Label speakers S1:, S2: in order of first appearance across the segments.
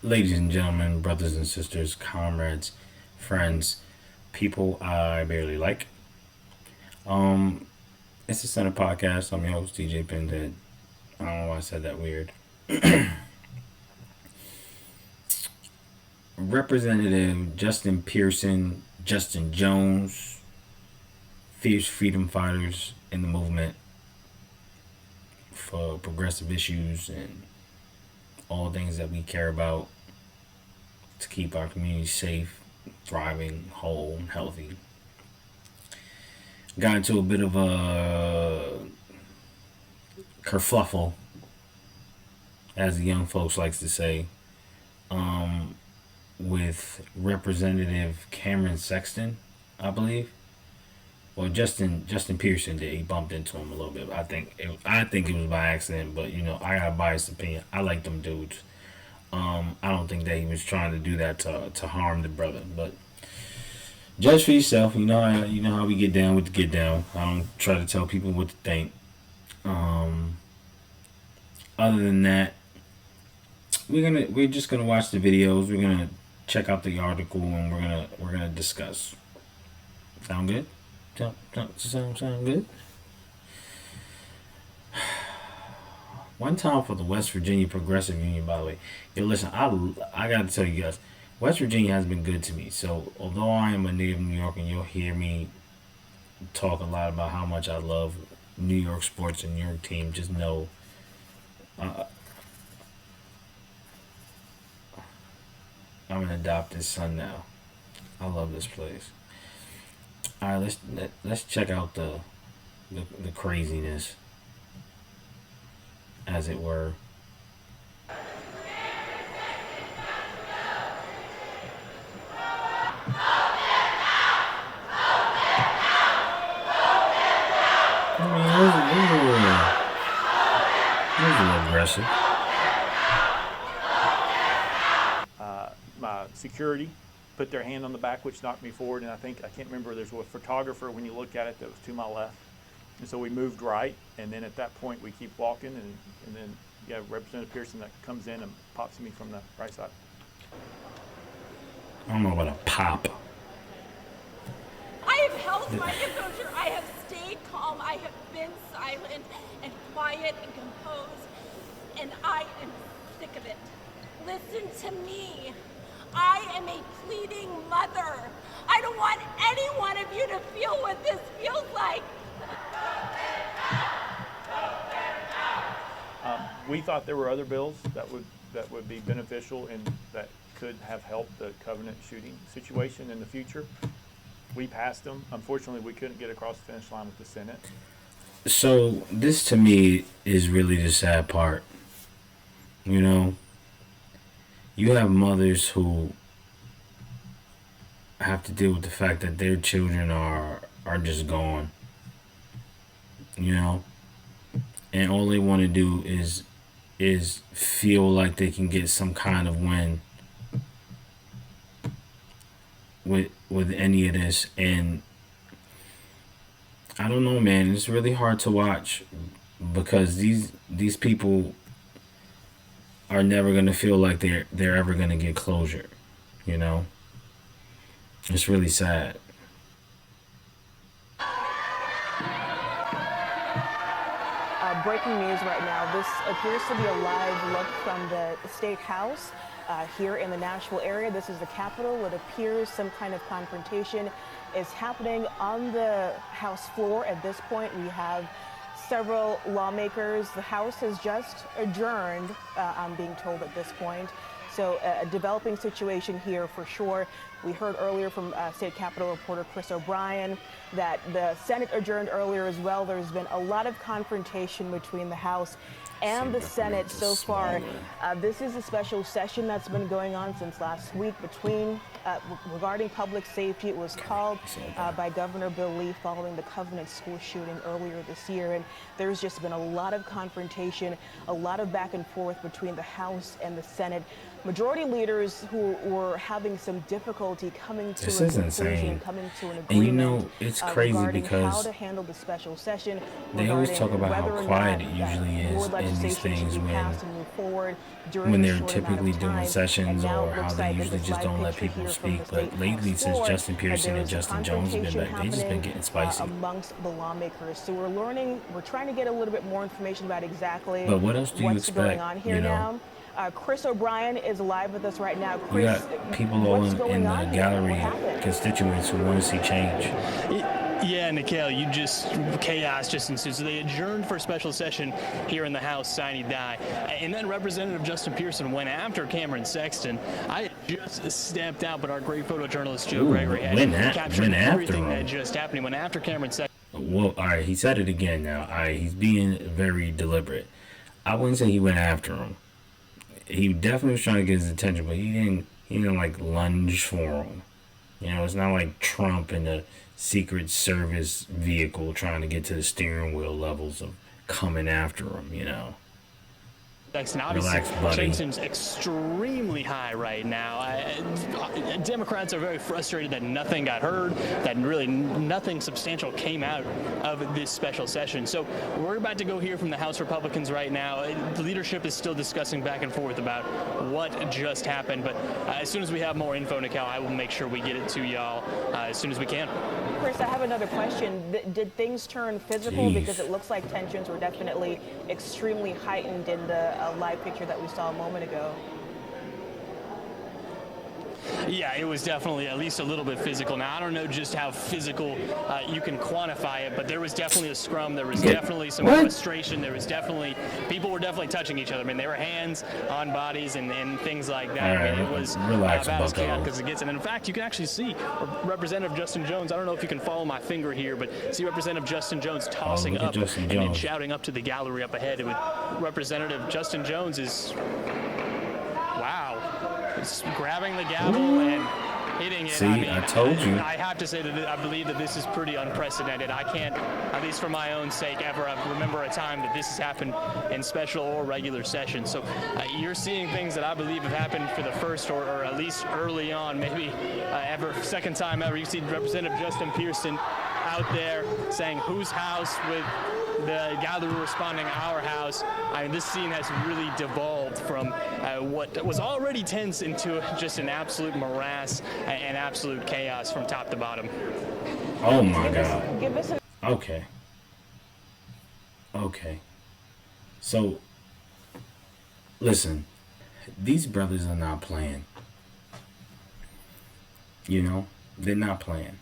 S1: Ladies and gentlemen, brothers and sisters, comrades, friends, people I barely like. Um, it's the Center Podcast. I'm your host, DjPinHD. I don't know why I said that weird. Representative Justin Pearson, Justin Jones, fierce freedom fighters in the movement for progressive issues and all things that we care about to keep our community safe, thriving, whole, and healthy. Got into a bit of a kerfluffle, as the young folks likes to say, with Representative Cameron Sexton, I believe. Well, Justin Pearson did. He bumped into him a little bit. I think it was by accident, but I got a biased opinion. I like them dudes. I don't think that he was trying to do that to harm the brother, but judge for yourself. You know how we get down with the get down. I don't try to tell people what to think. Other than that, we're just gonna watch the videos. We're gonna check out the article, and we're gonna discuss. Sound good? Sound good? One time for the West Virginia Progressive Union, by the way. Yo, listen, I got to tell you guys, West Virginia has been good to me. So, although I am a native New Yorker, and you'll hear me talk a lot about how much I love New York sports and New York team, just know I'm an adopted son now. I love this place. All right, let's check out the craziness, as it were. I mean, it was a little aggressive.
S2: My security put their hand on the back, which knocked me forward, and I can't remember, there's a photographer when you look at it that was to my left. And so we moved right, and then at that point we keep walking, and then you have Representative Pearson that comes in and pops me from the right side.
S1: I don't know about a pop.
S3: I have held my composure. I have stayed calm. I have been silent and quiet and composed, and I am sick of it. Listen to me. I am a pleading mother. I don't want any one of you to feel what this feels like.
S2: We thought there were other bills that would be beneficial and that could have helped the Covenant shooting situation in the future. We passed them. Unfortunately, we couldn't get across the finish line with the Senate.
S1: So this to me is really the sad part. You have mothers who have to deal with the fact that their children are just gone. And all they want to do is feel like they can get some kind of win with any of this. And I don't know, man, it's really hard to watch because these people are never gonna feel like they're ever gonna get closure. It's really sad.
S4: Breaking news right now. This appears to be a live look from the State House here in the Nashville area. This is the Capitol. What appears some kind of confrontation is happening on the House floor. At this point, we have several lawmakers. The House has just adjourned, I'm being told at this point. So a developing situation here for sure. We heard earlier from State Capitol reporter Chris O'Brien that the Senate adjourned earlier as well. There's been a lot of confrontation between the House and the Senate so far. This is a special session that's been going on since last week regarding public safety. It was called by Governor Bill Lee following the Covenant school shooting earlier this year. And there's just been a lot of confrontation, a lot of back and forth between the House and the Senate. majority leaders who were having some difficulty coming to
S1: This
S4: a
S1: is
S4: conclusion
S1: insane.
S4: and coming to an
S1: And
S4: agreement
S1: it's crazy
S4: regarding how
S1: because
S4: to handle the special session,
S1: they always
S4: regarding
S1: talk about how
S4: whether or
S1: quiet
S4: not
S1: it usually is
S4: more
S1: in these
S4: legislation
S1: things
S4: should be passed and move forward during
S1: when
S4: a
S1: they're
S4: short amount
S1: typically
S4: of
S1: doing
S4: time.
S1: sessions,
S4: And now
S1: or
S4: it
S1: how
S4: looks
S1: they
S4: like
S1: usually
S4: this
S1: just
S4: live
S1: don't let
S4: picture
S1: people
S4: here from
S1: speak.
S4: the State
S1: But lately,
S4: House
S1: since
S4: floor,
S1: Justin Pearson
S4: there
S1: and
S4: is a
S1: Justin Jones have been
S4: confrontation
S1: back, they just been
S4: happening,
S1: getting spicy.
S4: amongst the lawmakers. So we're trying to get a little bit more information about exactly
S1: But what else do you
S4: what's going
S1: expect?
S4: on here now. Chris O'Brien is live with us right now.
S1: You
S4: Chris,
S1: got people all
S4: what's
S1: in
S4: going
S1: the
S4: on here?
S1: gallery,
S4: What happened?
S1: constituents who want to see change.
S5: Yeah, Nikhil, chaos just ensued. So they adjourned for special session here in the House, sine die. And then Representative Justin Pearson went after Cameron Sexton. I had just stepped out, but our great photojournalist Joe Gregory had captured everything that just happened. He went after Cameron Sexton.
S1: Well, all right, he said it again now. All right, he's being very deliberate. I wouldn't say he went after him. He definitely was trying to get his attention, but he didn't like lunge for him. You know, it's not like Trump in a Secret Service vehicle trying to get to the steering wheel levels of coming after him, you know.
S5: Relax, buddy. Tension's extremely high right now. Democrats are very frustrated that nothing got heard, that really nothing substantial came out of this special session. So we're about to go hear from the House Republicans right now. The leadership is still discussing back and forth about what just happened. But as soon as we have more info, Nikhil, I will make sure we get it to y'all as soon as we can.
S4: Chris, I have another question. Did things turn physical?
S1: Jeez.
S4: Because it looks like tensions were definitely extremely heightened in the live picture that we saw a moment ago.
S5: Yeah, it was definitely at least a little bit physical. Now, I don't know just how physical you can quantify it, but there was definitely a scrum. There was definitely some frustration. There was definitely, people were definitely touching each other. I mean, there were hands on bodies and things like that.
S1: All right,
S5: I mean, it was
S1: relax,
S5: about as
S1: bucko.
S5: chaotic as it gets. And in fact, you can actually see Representative Justin Jones. I don't know if you can follow my finger here, but see Representative Justin Jones tossing up and then shouting up to the gallery up ahead. With Representative Justin Jones is, wow. It's grabbing the gavel and hitting it.
S1: See, I told you.
S5: I have to say that I believe that this is pretty unprecedented. I can't, at least for my own sake, ever remember a time that this has happened in special or regular session. So you're seeing things that I believe have happened for the first or at least early on, maybe second time ever. You see Representative Justin Pearson out there saying whose house, with the gallery responding our house. I mean, this scene has really devolved from what was already tense into just an absolute morass and absolute chaos from top to bottom.
S1: Oh my God. Okay. So, listen, these brothers are not playing. You know, they're not playing.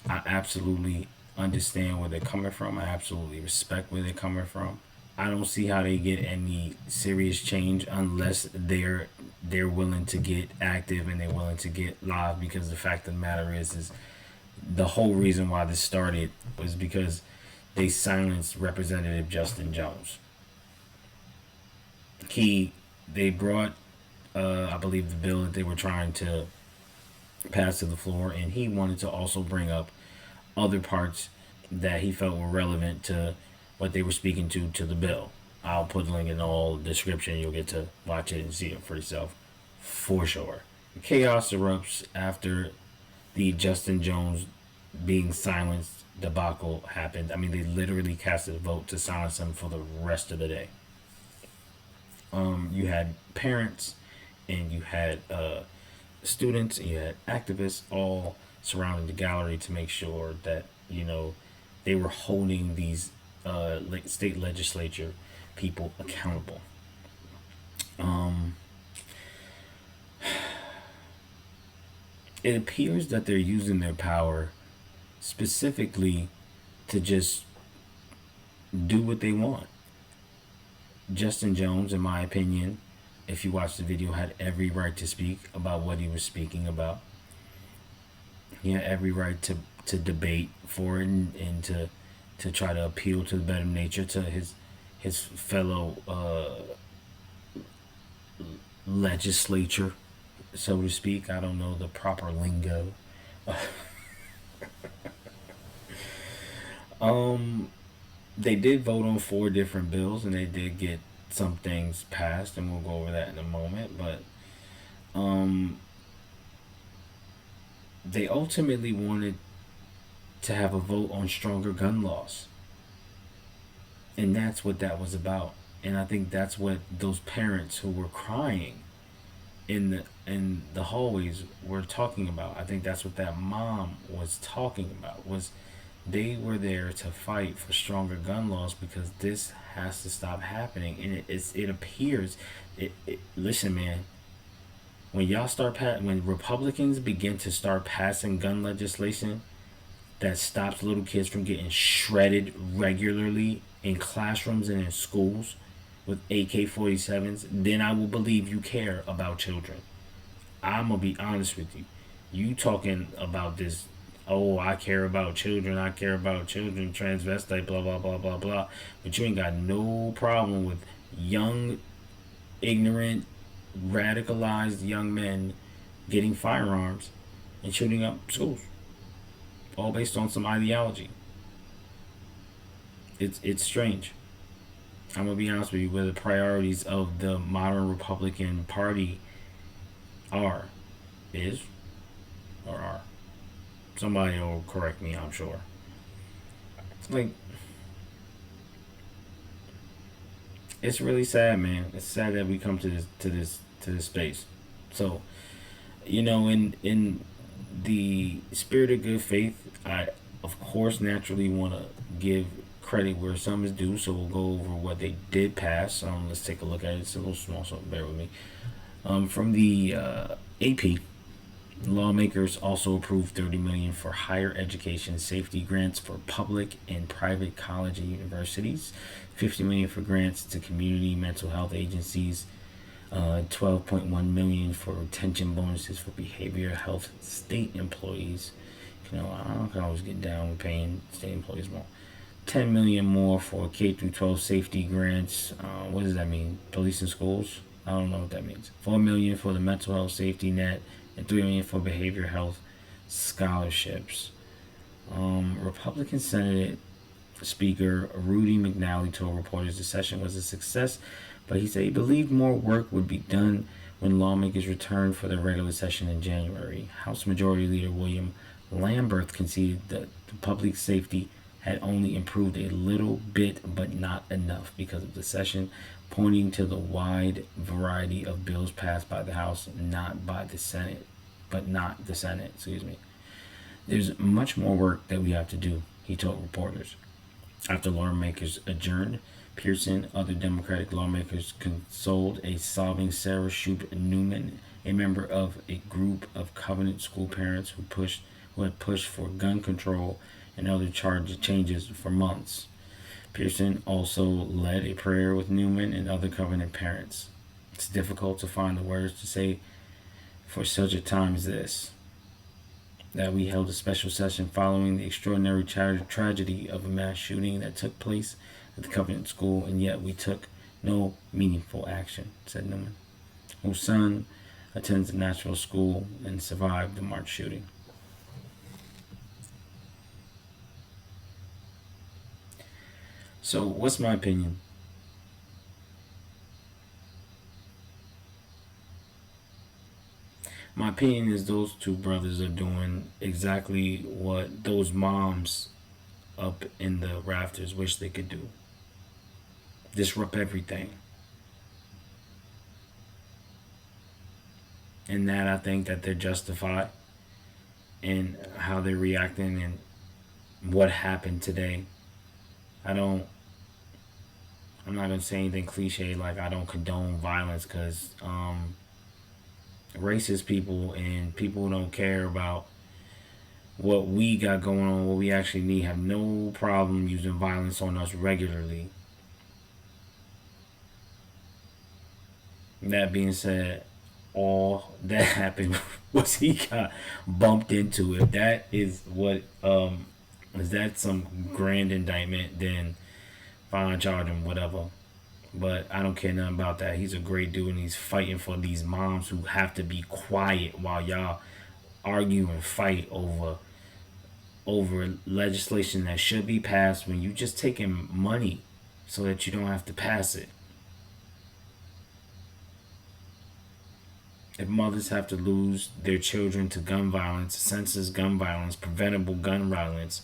S1: I absolutely understand where they're coming from. I absolutely respect where they're coming from. I don't see how they get any serious change unless they're willing to get active and they're willing to get live, because the fact of the matter is the whole reason why this started was because they silenced Representative Justin Jones. They brought I believe the bill that they were trying to pass to the floor, and he wanted to also bring up other parts that he felt were relevant to what they were speaking to the bill. I'll put the link in all description. You'll get to watch it and see it for yourself for sure. Chaos erupts after the Justin Jones being silenced debacle happened. I mean, they literally casted a vote to silence him for the rest of the day. You had parents and you had students and you had activists all surrounding the gallery to make sure that, you know, they were holding these state legislature people accountable. It appears that they're using their power specifically to just do what they want. Justin Jones, in my opinion, if you watch the video, had every right to speak about what he was speaking about. He had every right to debate for it and to try to appeal to the better nature to his fellow legislature, so to speak. I don't know the proper lingo. They did vote on 4 different bills, and they did get some things passed, and we'll go over that in a moment. But they ultimately wanted to have a vote on stronger gun laws. And that's what that was about. And I think that's what those parents who were crying in the hallways were talking about. I think that's what that mom was talking about, was they were there to fight for stronger gun laws because this has to stop happening. And it appears, listen, man, when y'all start when Republicans begin to start passing gun legislation that stops little kids from getting shredded regularly in classrooms and in schools with AK-47s, then I will believe you care about children. I'm gonna be honest with you. You talking about this, oh, I care about children, transvestite, blah, blah, blah, blah, blah. But you ain't got no problem with young, ignorant, radicalized young men getting firearms and shooting up schools. All based on some ideology. It's strange. I'm gonna be honest with you, where the priorities of the modern Republican Party are. Somebody will correct me, I'm sure. Like, it's really sad, man. It's sad that we come to this space. So, in the spirit of good faith, I of course naturally want to give credit where some is due, so we'll go over what they did pass. Let's take a look at it. It's a little small, so bear with me. From the AP, lawmakers also approved $30 million for higher education safety grants for public and private college and universities, $50 million for grants to community mental health agencies, $12.1 million for retention bonuses for behavioral health state employees. I can always get down with paying state employees more. $10 million more for K-12 safety grants. What does that mean? Police and schools? I don't know what that means. $4 million for the mental health safety net, and $3 million for behavioral health scholarships. Republican Senate Speaker Rudy McNally told reporters the session was a success, but he said he believed more work would be done when lawmakers returned for the regular session in January. House Majority Leader William Lamberth conceded that the public safety had only improved a little bit but not enough because of the session, pointing to the wide variety of bills passed by the House, not the Senate. There's much more work that we have to do, he told reporters. After lawmakers adjourned, Pearson, other Democratic lawmakers consoled a sobbing Sarah Shoup Newman, a member of a group of Covenant school parents who had pushed for gun control and other charge changes for months. Pearson also led a prayer with Newman and other Covenant parents. It's difficult to find the words to say for such a time as this, that we held a special session following the extraordinary tragedy of a mass shooting that took place at the Covenant School, and yet we took no meaningful action, said Newman, whose son attends the Nashville school and survived the March shooting. So, what's my opinion? My opinion is those two brothers are doing exactly what those moms up in the rafters wish they could do. Disrupt everything. And that, I think that they're justified in how they're reacting and what happened today. I'm not going to say anything cliche like I don't condone violence, because racist people and people who don't care about what we got going on, what we actually need, have no problem using violence on us regularly. That being said, all that happened was he got bumped into. If that is what, is that some grand indictment, then fine, charge him, whatever. But I don't care nothing about that. He's a great dude, and he's fighting for these moms who have to be quiet while y'all argue and fight over legislation that should be passed when you just taking money so that you don't have to pass it. If mothers have to lose their children to gun violence, senseless gun violence, preventable gun violence,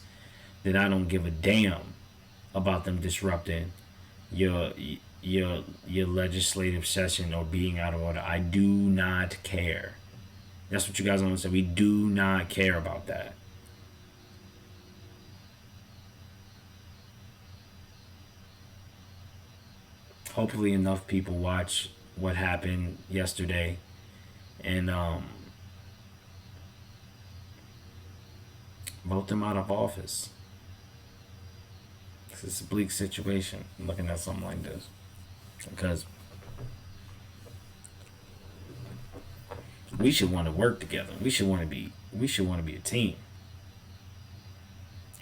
S1: then I don't give a damn about them disrupting your your legislative session or being out of order. I do not care. That's what you guys want to say. We do not care about that. Hopefully enough people watch what happened yesterday and vote them out of office. It's a bleak situation looking at something like this, because we should want to work together. We should want to be a team.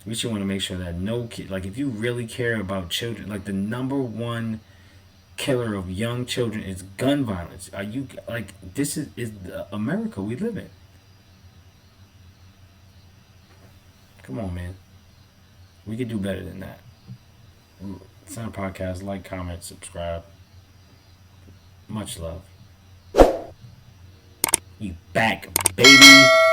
S1: We should want to make sure that no kid, like if you really care about children, like the number one killer of young children is gun violence. Are you like, this is the America we live in? Come on, man. We could do better than that. Sound Podcast, like, comment, subscribe. Much love. We back, baby.